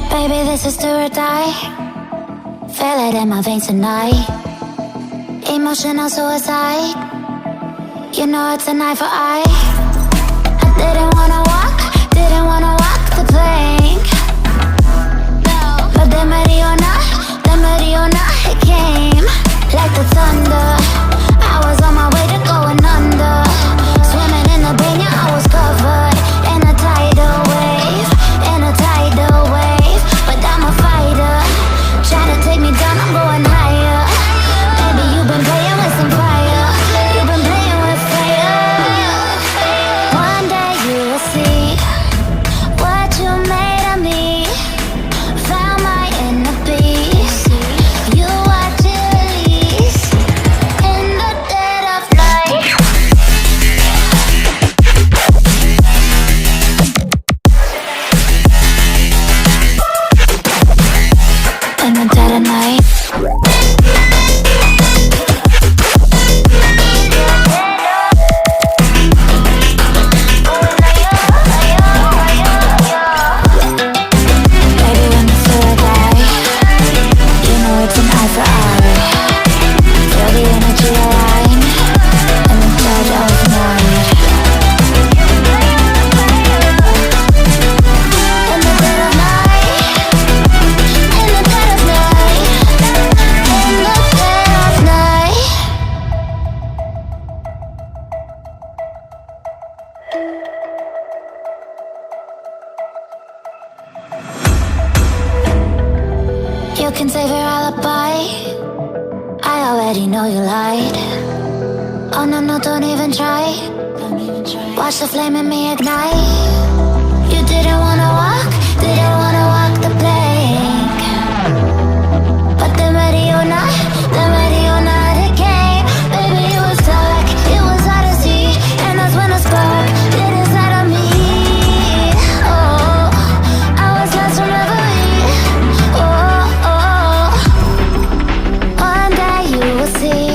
Baby, this is do or die. Feel it in my veins tonight. Emotional suicide. You know it's an eye for eye. I didn't wanna walk the plank. But de Mariona, it came like the thunder. I was on my way to going under. Swimming in the Peña, I was covered in a tidal wave, But I'm a fighter, trying to take me down, I'm going higher. Baby, you've been playing with some fire. You've been playing with fire. One day you will see what you made of me. Found my inner peace. You watch it release in the dead of night. In the dead of night. Baby, when it's do or die, you know it's an eye for eye. Feel the energy align in the dead of night. In the dead of night. In the dead of night. In the dead of night. You can save your alibi. I already know you lied. Oh no, no, don't even try. Watch the flame in me ignite. You didn't wanna walk the plank. But the Mariona, it came. Baby, it was dark, it was hard to see. And that's when the spark lit inside of me. Oh, I was lost from reverie. Oh, one day you will see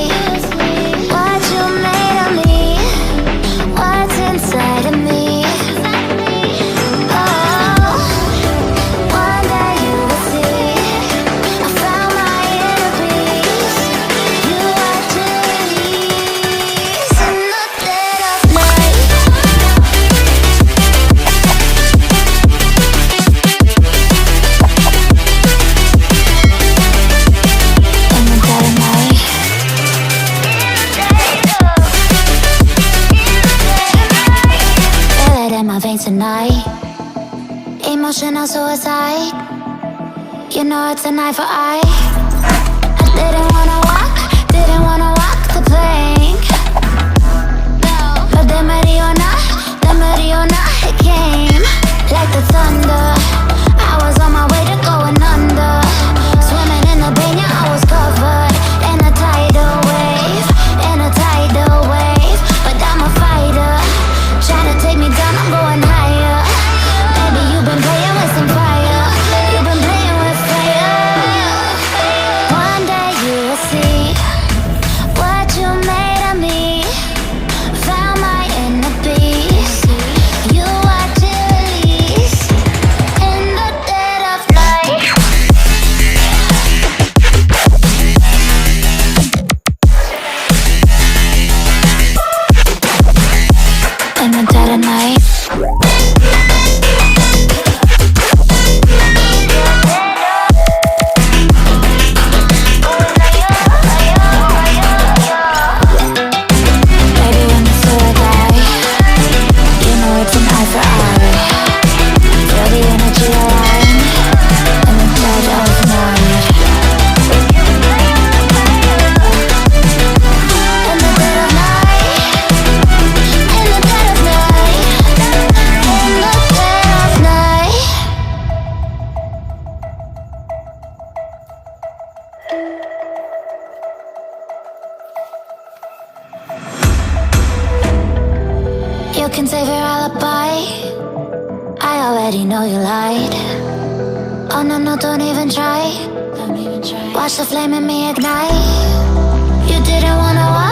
what you made of me, what's inside of me. Oh, one day you will see I found my inner peace. You watch it release in the dead of night. In the dead of night. Feel it in my veins tonight. Emotional suicide. You know it's an eye for eye. I didn't wanna walk the plank. But de Mariona, it came like the thunder. I was on my way to going under. Swimming in the Peña, I was covered in a tidal wave, But I'm a fighter, trying to take me down, I'm going higher. Baby, you've been playing with some fire. You've been playing with fire. One day you will see what you made of me. Found my inner peace. You already know you lied. Oh no, no, don't even try. Watch the flame in me ignite. You didn't wanna watch.